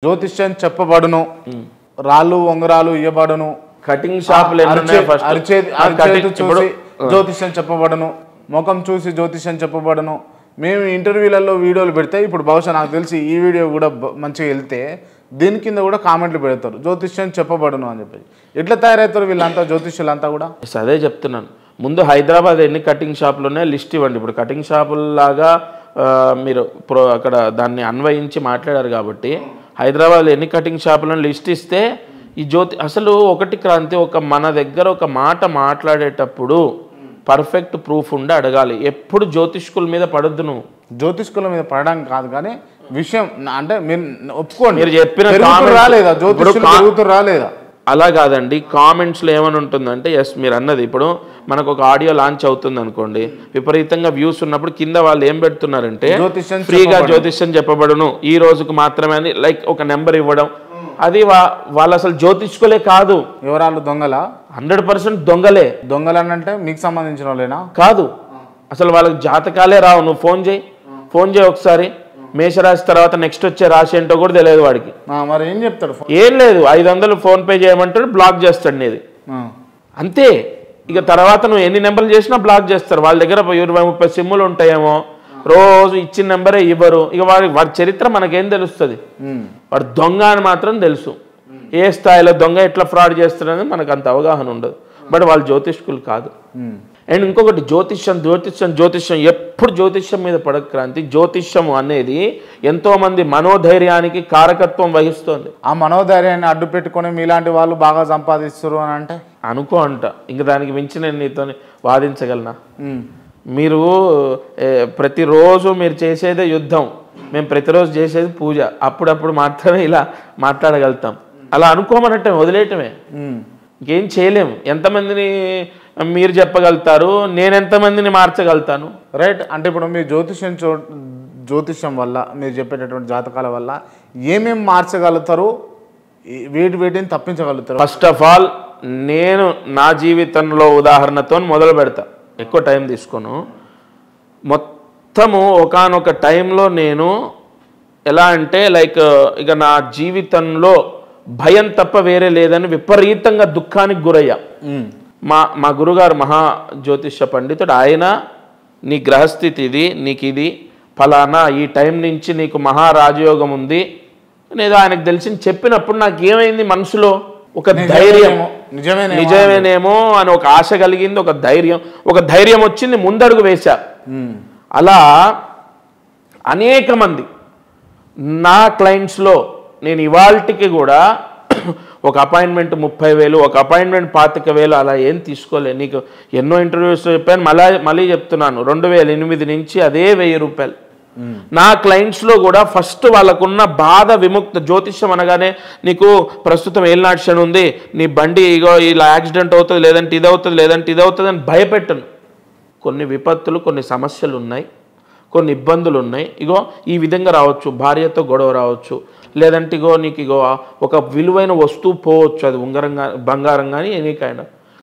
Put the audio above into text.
జ్యోతిష్యం చెప్పబడును, రాళ్ళు ఉంగరాలు ఇవ్వబడును, కటింగ్ షాపులు చూసి జ్యోతిష్యం చెప్పబడును, ముఖం చూసి జ్యోతిష్యం చెప్పబడును. మేము ఇంటర్వ్యూలలో వీడియోలు పెడితే ఇప్పుడు బహుశా నాకు తెలిసి ఈ వీడియో కూడా మంచిగా వెళ్తే దీని కింద కూడా కామెంట్లు పెడతారు జ్యోతిష్యం చెప్పబడును అని చెప్పి. ఎట్లా తయారవుతారు వీళ్ళంతా జ్యోతిష్యులంతా కూడా? అదే చెప్తున్నాను. ముందు హైదరాబాద్ ఎన్ని కటింగ్ షాపులు ఉన్నాయో లిస్ట్ ఇవ్వండి. ఇప్పుడు కటింగ్ షాపుల్లాగా మీరు అక్కడ దాన్ని అన్వయించి మాట్లాడారు కాబట్టి హైదరాబాద్లో ఎన్ని కటింగ్ షాపులను లిస్ట్ ఇస్తే ఈ అసలు ఒకటి క్రాంతి, మన దగ్గర ఒక మాట మాట్లాడేటప్పుడు పర్ఫెక్ట్ ప్రూఫ్ ఉండి అడగాలి. ఎప్పుడు జ్యోతిష్కుల మీద పడద్దు. నువ్వు జ్యోతిష్కుల మీద పడడం కాదు కానీ విషయం అంటే మీరు ఒప్పుకోండి, మీరు చెప్పిన రాలేదా జ్యోతిష్కులు రాలేదా అలా కాదండి. కామెంట్స్లో ఏమని ఉంటుందంటే ఎస్ మీరు అన్నది ఇప్పుడు మనకు ఒక ఆడియో లాంచ్ అవుతుంది అనుకోండి, విపరీతంగా వ్యూస్ ఉన్నప్పుడు కింద వాళ్ళు ఏం పెడుతున్నారంటే ఫ్రీగా జ్యోతిష్యం చెప్పబడును ఈ రోజుకు మాత్రమే అని లైక్ ఒక నెంబర్ ఇవ్వడం. అది వాళ్ళు అసలు జ్యోతిష్కులే కాదు. ఎవరాళ్ళు దొంగలా? 100% దొంగలే. దొంగలనంటే మీకు సంబంధించిన వాళ్ళేనా? కాదు, అసలు వాళ్ళకి జాతకాలే రావు. నువ్వు ఫోన్ చేయి ఒకసారి. మేషరాశి తర్వాత నెక్స్ట్ వచ్చే రాశి ఏంటో కూడా తెలియదు వాడికి. మరి ఏం చెప్తాడు? ఏం లేదు, 500 ఫోన్పే చేయమంటాడు, బ్లాక్ చేస్తాడు నీది అంతే. ఇక తర్వాత నువ్వు ఎన్ని నెంబర్లు చేసినా బ్లాక్ చేస్తారు. వాళ్ళ దగ్గర 20-30 సిమ్ములు ఉంటాయేమో, రోజు ఇచ్చిన నెంబరే ఇవ్వరు. ఇక వాడి చరిత్ర మనకేం తెలుస్తుంది? వాడు దొంగ అని మాత్రం తెలుసు. ఏ స్థాయిలో దొంగ ఎట్లా ఫ్రాడ్ చేస్తున్నది మనకు అంత అవగాహన ఉండదు. బట్ వాళ్ళు జ్యోతిష్కులు కాదు. అండ్ ఇంకొకటి జ్యోతిష్యం ఎప్పుడు జ్యోతిష్యం మీద పడక క్రాంతి. జ్యోతిష్యం అనేది ఎంతోమంది మనోధైర్యానికి కారకత్వం వహిస్తుంది. ఆ మనోధైర్యాన్ని అడ్డు పెట్టుకొని మీలాంటి వాళ్ళు బాగా సంపాదిస్తారు అని అంటే అనుకో అంట. ఇంక దానికి మించి నేను నీతో వాదించగలనా? మీరు ప్రతిరోజు మీరు చేసేదే యుద్ధం, మేము ప్రతిరోజు చేసేది పూజ. అప్పుడప్పుడు మాత్రమే ఇలా మాట్లాడగలుగుతాం. అలా అనుకోమనట్టే వదిలేయటమే, ఇంకేం చేయలేము. ఎంతమందిని మీరు చెప్పగలుగుతారు, నేను ఎంతమందిని మార్చగలుగుతాను? రైట్. అంటే ఇప్పుడు మీరు జ్యోతిష్యం వల్ల మీరు చెప్పేటటువంటి జాతకాల వల్ల ఏమేమి మార్చగలుగుతారు, వేటిని తప్పించగలుగుతారు? ఫస్ట్ ఆఫ్ ఆల్ నేను నా జీవితంలో ఉదాహరణతో మొదలు పెడతా, ఎక్కువ టైం తీసుకోను. మొత్తము ఒకానొక టైంలో నేను ఎలా అంటే లైక్ ఇక నా జీవితంలో భయం తప్ప వేరే లేదని విపరీతంగా దుఃఖానికి గురయ్యా. మా గురుగారు మహా జ్యోతిష్య పండితుడు. ఆయన నీ గ్రహస్థితి ఇది, నీకు ఇది ఫలానా, ఈ టైం నుంచి నీకు మహారాజయోగం ఉంది అనేది ఆయనకు తెలిసి చెప్పినప్పుడు నాకు ఏమైంది, మనసులో ఒక ధైర్యం, నిజమేనేమో అని ఒక ఆశ కలిగింది, ఒక ధైర్యం వచ్చింది, ముందడుగు వేశా. అలా అనేక మంది నా క్లయింట్స్లో నేను ఇవాల్టికి కూడా ఒక అపాయింట్మెంట్ 30,000, ఒక అపాయింట్మెంట్ 25,000 అలా ఏం తీసుకోలే. నీకు ఎన్నో ఇంటర్వ్యూస్ చెప్పాను, మళ్ళీ చెప్తున్నాను, 2008 నుంచి అదే 1000 రూపాయలు. నా క్లయింట్స్లో కూడా ఫస్ట్ వాళ్ళకున్న బాధ విముక్త. జ్యోతిష్యం అనగానే నీకు ప్రస్తుతం ఏలినాటి శని ఉంది, నీ బండి ఇగో ఇలా యాక్సిడెంట్ అవుతుంది, లేదంటే ఇది అవుతుంది అని భయపెట్టను. కొన్ని విపత్తులు, కొన్ని సమస్యలు ఉన్నాయి, కొన్ని ఇబ్బందులు ఉన్నాయి. ఇగో ఈ విధంగా రావచ్చు, భార్యతో గొడవ రావచ్చు, లేదంటే నీకు ఒక విలువైన వస్తువు పోవచ్చు, అది ఉంగరం కానీ బంగారం కానీ ఎనీ కైండ్ ఆఫ్